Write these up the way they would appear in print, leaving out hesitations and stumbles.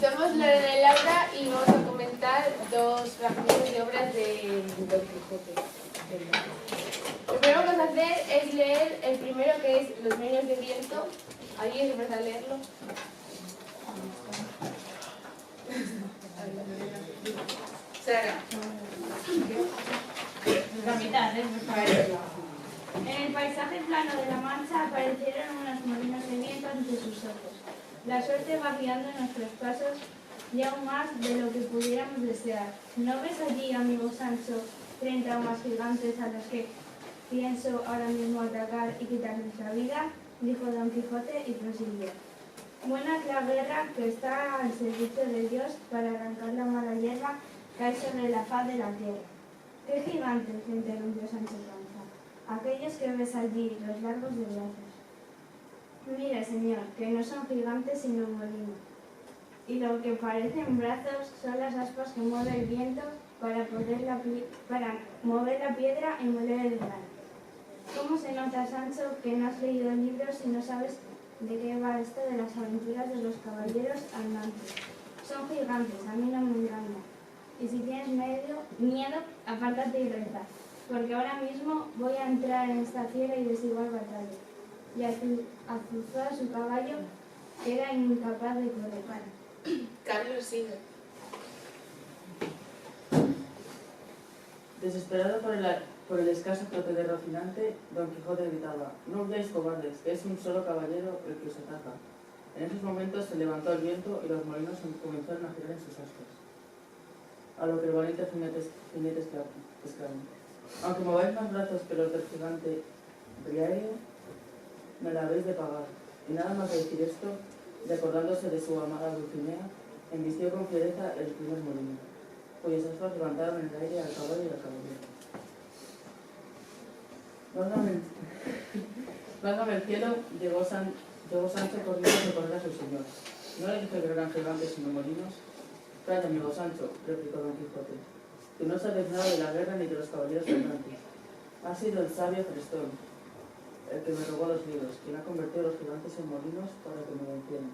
Somos Lorena y Laura y vamos a comentar dos fragmentos de obras de Don Quijote. Lo primero que vamos a hacer es leer el primero, que es Los Molinos de Viento. ¿Alguien se empieza a leerlo? Sara. La mitad, por favor. En el paisaje plano de la Mancha aparecieron unos molinos de viento ante sus ojos. La suerte va guiando nuestros pasos y aún más de lo que pudiéramos desear. ¿No ves allí, amigo Sancho, 30 o más gigantes a los que pienso ahora mismo atacar y quitarles la vida? Dijo Don Quijote y prosiguió. Buena es la guerra que está al servicio de Dios para arrancar la mala hierba que hay sobre la faz de la tierra. ¿Qué gigantes? Le interrumpió Sancho Panza. Aquellos que ves allí, los largos de brazos. Mire, señor, que no son gigantes sino molinos. Y lo que parecen brazos son las aspas que mueve el viento para mover la piedra y moler el grano. ¿Cómo se nota, Sancho, que no has leído libros y no sabes de qué va esto de las aventuras de los caballeros andantes? Son gigantes, a mí no me engañan. Y si tienes miedo, apártate y reza, porque ahora mismo voy a entrar en esta fiera y desigual batalla. Y azuzó a su caballo, que era incapaz de correr. Carlos, sigue. Desesperado por el escaso trote de Rocinante, Don Quijote gritaba: «No huyáis, cobardes, que es un solo caballero el que os ataca». En esos momentos se levantó el viento y los molinos comenzaron a girar en sus aspas, a lo que el valiente jinete exclamó: «Aunque mováis más brazos que los del gigante Briarejo, me la habéis de pagar». Y nada más de decir esto, y acordándose de su amada Dulcinea, embistió con fiereza el primer molino, cuyas aspas levantaron en el aire al caballo y al caballero. Válgame el cielo, llegó Sancho corriendo a socorrer a su señor. ¿No le dije que eran gigantes sino molinos? «Calla, amigo Sancho», replicó Don Quijote, «que no sabes nada de la guerra ni de los caballeros andantes. Ha sido el sabio Frestón el que me robó los libros, quien ha convertido a los gigantes en molinos para que me vencieran.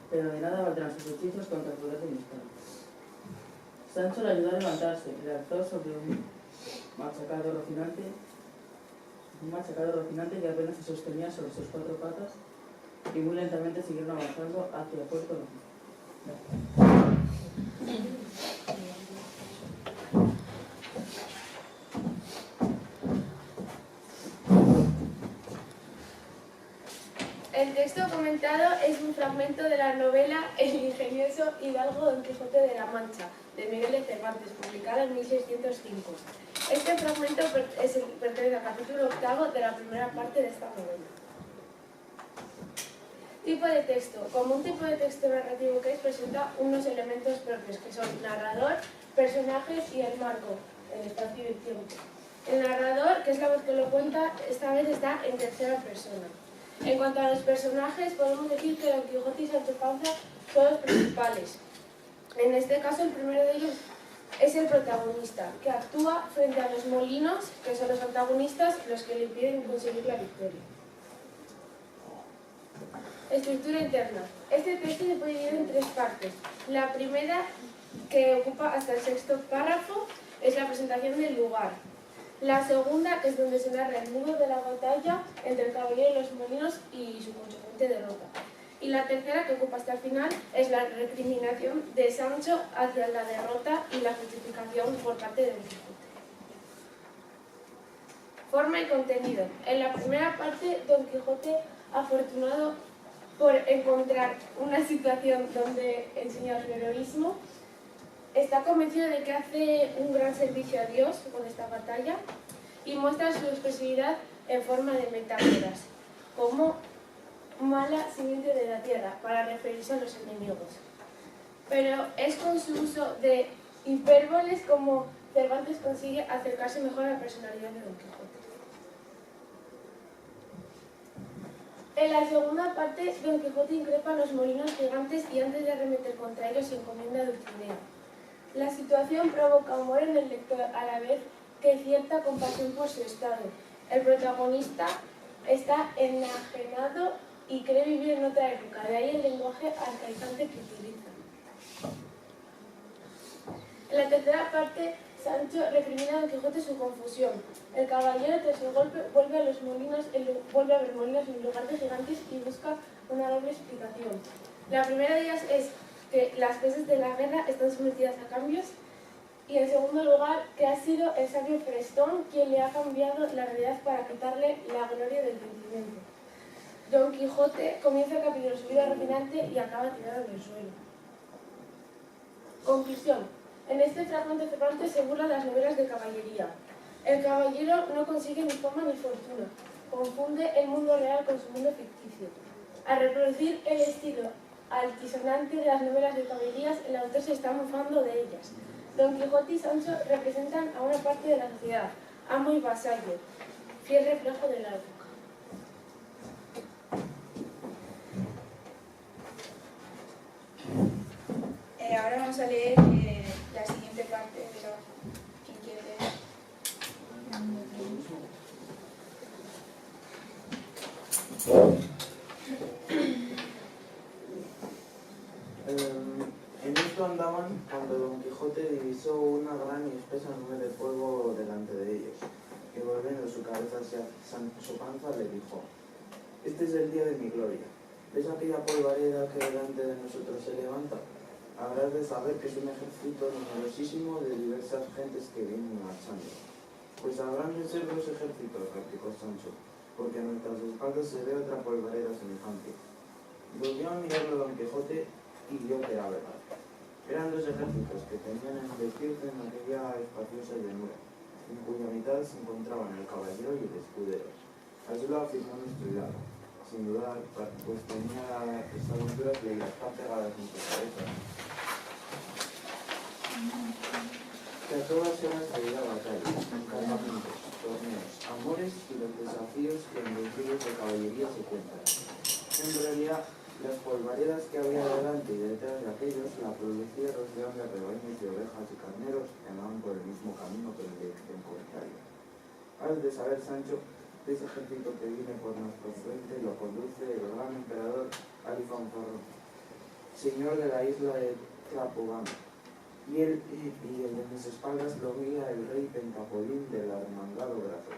Pero de nada valdrán sus hechizos contra el poder de mi espada». Sancho le ayudó a levantarse, le alzó sobre un machacado rocinante que apenas se sostenía sobre sus cuatro patas, y muy lentamente siguieron avanzando hacia Puerto Rico. El texto comentado es un fragmento de la novela El ingenioso hidalgo Don Quijote de la Mancha, de Miguel de Cervantes, publicada en 1605. Este fragmento pertenece al capítulo 8 de la primera parte de esta novela. Tipo de texto. Como un tipo de texto narrativo que es, presenta unos elementos propios, que son narrador, personajes y el marco, el espacio y el tiempo. El narrador, que es la voz que lo cuenta, esta vez está en tercera persona. En cuanto a los personajes, podemos decir que Don Quijote y Sancho Panza son los principales. En este caso, el primero de ellos es el protagonista, que actúa frente a los molinos, que son los antagonistas, los que le impiden conseguir la victoria. Estructura interna. Este texto se puede dividir en tres partes. La primera, que ocupa hasta el sexto párrafo, es la presentación del lugar. La segunda, que es donde se narra el nudo de la batalla entre el caballero y los molinos y su consecuente derrota. Y la tercera, que ocupa hasta el final, es la recriminación de Sancho hacia la derrota y la justificación por parte de Don Quijote. Forma y contenido. En la primera parte, Don Quijote, afortunado por encontrar una situación donde enseña su heroísmo, está convencido de que hace un gran servicio a Dios con esta batalla y muestra su expresividad en forma de metáforas, como mala simiente de la tierra, para referirse a los enemigos. Pero es con su uso de hipérboles como Cervantes consigue acercarse mejor a la personalidad de Don Quijote. En la segunda parte, Don Quijote increpa a los molinos gigantes y antes de arremeter contra ellos se encomienda a Dulcinea. La situación provoca humor en el lector a la vez que cierta compasión por su estado. El protagonista está enajenado y cree vivir en otra época, de ahí el lenguaje arcaizante que utiliza. En la tercera parte, Sancho recrimina a Don Quijote su confusión. El caballero, tras el golpe, vuelve a ver molinos en lugar de gigantes y busca una doble explicación. La primera de ellas es que las cosas de la guerra están sometidas a cambios, y en segundo lugar, que ha sido el sabio Prestón quien le ha cambiado la realidad para quitarle la gloria del vencimiento. Don Quijote comienza el capítulo subido a Rocinante y acaba tirado en el suelo. Conclusión. En este fragmento Cervantes se burla las novelas de caballería. El caballero no consigue ni fama ni fortuna. Confunde el mundo real con su mundo ficticio. Al reproducir el estilo altisonante de las novelas de caballerías, el autor se está mofando de ellas. Don Quijote y Sancho representan a una parte de la sociedad, amo y vasallo, fiel reflejo de la época. Ahora vamos a leer la siguiente parte de trabajo. ¿Quién quiere leer? En esto andaban cuando Don Quijote divisó una gran y espesa nube de fuego delante de ellos, y volviendo su cabeza hacia Sancho Panza le dijo: Este es el día de mi gloria. ¿Ves aquella polvareda que delante de nosotros se levanta? Habrás de saber que es un ejército numerosísimo de diversas gentes que vienen marchando. Pues habrán de ser dos ejércitos, replicó Sancho, porque a nuestras espaldas se ve otra polvareda semejante. Volvió a mirarlo Don Quijote y vio que era verdad. Eran dos ejércitos que tenían embestidos en aquella espaciosa llanura, en cuya mitad se encontraban el caballero y el escudero. Así lo afirmó nuestro hidalgo, sin dudar, pues tenía esta aventura que las está pegadas en su cabeza. Que a todas horas había batallas, encargamientos, torneos, amores y los desafíos que en los libros de caballería se cuentan. En realidad, las polvaredas que había delante y detrás de aquellos, la producía los grandes rebaños de ovejas y carneros que andaban por el mismo camino pero en dirección contraria. Has de saber, Sancho, de ese ejército que viene por nuestro frente lo conduce el gran emperador Alifanfarrón, señor de la isla de Tlapogán, y el de mis espaldas lo guía el rey Pentapolín del armangado brazo,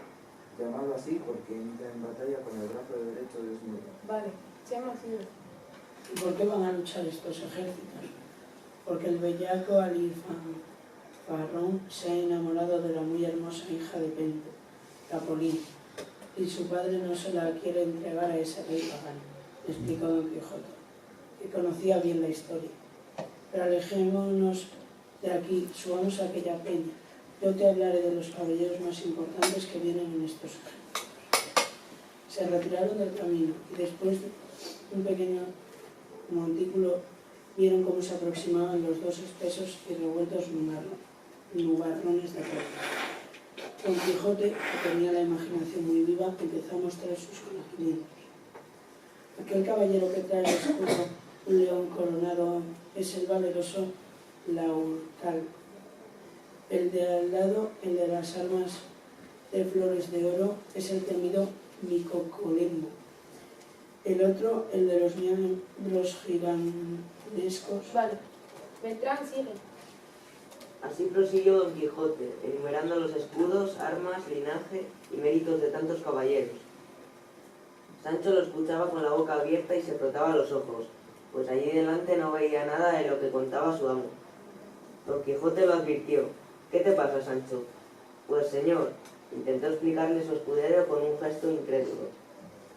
llamado así porque entra en batalla con el brazo derecho desnudo. Vale, se llama así. ¿Y por qué van a luchar estos ejércitos? Porque el bellaco Alifanfarrón se ha enamorado de la muy hermosa hija de Pentapolín, y su padre no se la quiere entregar a ese rey pagano, explicó Don Quijote, que conocía bien la historia. Pero alejémonos de aquí, subamos a aquella peña. Yo te hablaré de los caballeros más importantes que vienen en estos ejércitos. Se retiraron del camino y después de un pequeño montículo vieron cómo se aproximaban los dos espesos y revueltos nubarrones de roca. Don Quijote, que tenía la imaginación muy viva, empezó a mostrar sus conocimientos. Aquel caballero que trae el escudo, un león coronado, es el valeroso Laurcal. El de al lado, el de las armas de flores de oro, es el temido Micocolembo. El otro, el de los miembros gigantescos. Vale, Beltrán sigue. Así prosiguió Don Quijote, enumerando los escudos, armas, linaje y méritos de tantos caballeros. Sancho lo escuchaba con la boca abierta y se frotaba los ojos, pues allí delante no veía nada de lo que contaba su amo. Don Quijote lo advirtió. ¿Qué te pasa, Sancho? Pues, señor, intentó explicarle su escudero con un gesto incrédulo.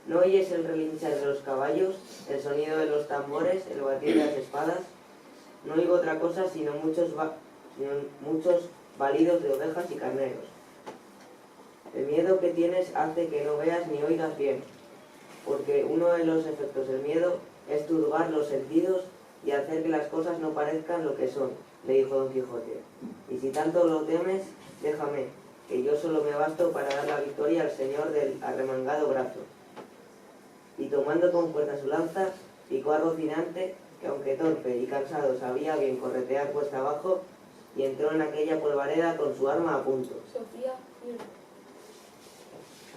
¿No oyes el relinchar de los caballos, el sonido de los tambores, el batir de las espadas? No oigo otra cosa sino muchos balidos de ovejas y carneros. El miedo que tienes hace que no veas ni oigas bien, porque uno de los efectos del miedo es turbar los sentidos y hacer que las cosas no parezcan lo que son, le dijo Don Quijote. Y si tanto lo temes, déjame, que yo solo me basto para dar la victoria al señor del arremangado brazo. Y tomando con fuerza su lanza, picó a Rocinante, que aunque torpe y cansado sabía bien corretear cuesta abajo, y entró en aquella polvareda con su arma a punto. Sofía,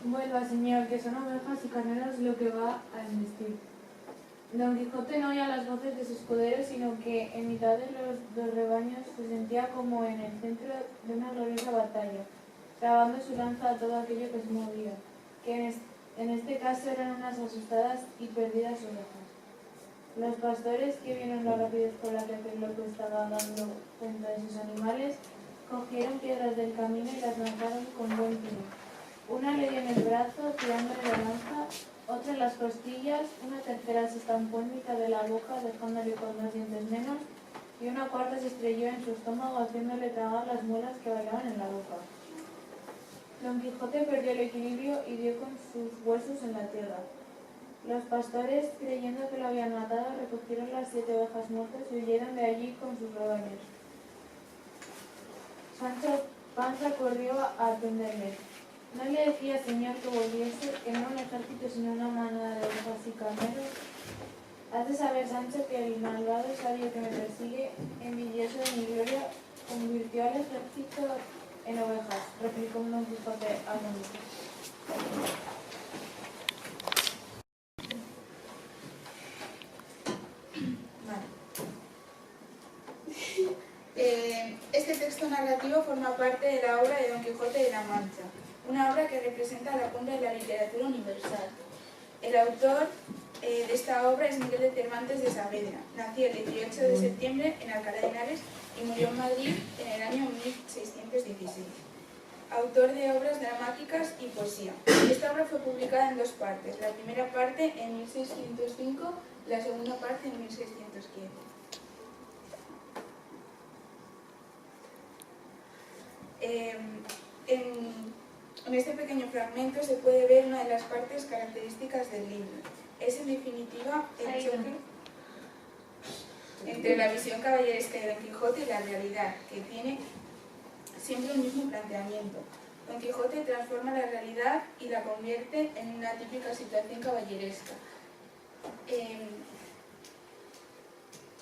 Vuelva, señor, que son ovejas y carneros lo que va a embestir. Don Quijote no oía las voces de su escudero, sino que en mitad de los dos rebaños se sentía como en el centro de una gloriosa batalla, clavando su lanza a todo aquello que se movía, que en este caso eran unas asustadas y perdidas ovejas. Los pastores, que vieron la rapidez con la que aquel loco estaba dando cuenta de sus animales, cogieron piedras del camino y las lanzaron con buen tino. Una le dio en el brazo, tirándole la lanza, otra en las costillas, una tercera se estampó en mitad de la boca, dejándole con 2 dientes menos, y una cuarta se estrelló en su estómago, haciéndole tragar las muelas que bailaban en la boca. Don Quijote perdió el equilibrio y dio con sus huesos en la tierra. Los pastores, creyendo que lo habían matado, recogieron las 7 ovejas muertas y huyeron de allí con sus rebaños. Sancho Panza corrió a atenderle. ¿No le decía, señor, que volviese, que no un ejército sino una manada de ovejas y carneros? Has de saber, Sancho, que el malvado sabio que me persigue, envidioso de mi gloria, convirtió al ejército en ovejas, replicó Don Quijote atónito. Este texto narrativo forma parte de la obra de Don Quijote de la Mancha, una obra que representa la cumbre de la literatura universal. El autor de esta obra es Miguel de Cervantes de Saavedra. Nació el 18 de septiembre en Alcalá de Henares y murió en Madrid en el año 1616. Autor de obras dramáticas y poesía. Esta obra fue publicada en 2 partes, la primera parte en 1605, la segunda parte en 1615. En este pequeño fragmento se puede ver una de las partes características del libro. Es en definitiva el choque entre la visión caballeresca de Don Quijote y la realidad, que tiene siempre un mismo planteamiento. Don Quijote transforma la realidad y la convierte en una típica situación caballeresca.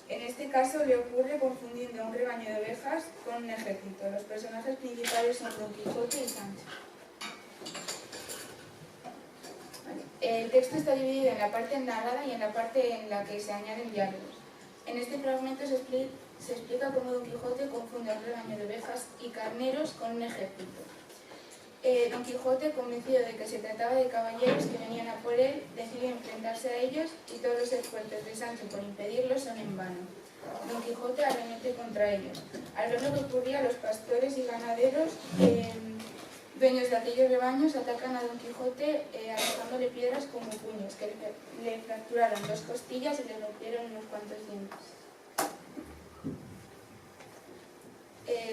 En este caso le ocurre confundiendo a un rebaño de ovejas con un ejército. Los personajes principales son Don Quijote y Sancho. El texto está dividido en la parte narrada y en la parte en la que se añaden diálogos. En este fragmento se explica cómo Don Quijote confunde a un rebaño de ovejas y carneros con un ejército. Don Quijote, convencido de que se trataba de caballeros que venían a por él, decide enfrentarse a ellos y todos los esfuerzos de Sancho por impedirlo son en vano. Don Quijote arremete contra ellos. Al ver lo que ocurría, los pastores y ganaderos, dueños de aquellos rebaños, atacan a Don Quijote arrojándole piedras como puños, que le fracturaron 2 costillas y le rompieron unos cuantos dientes.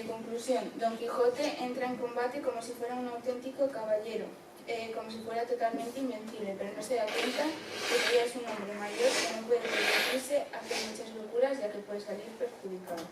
Conclusión. Don Quijote entra en combate como si fuera un auténtico caballero, como si fuera totalmente invencible, pero no se da cuenta de que ya es un hombre mayor que no puede permitirse hacer muchas locuras ya que puede salir perjudicado.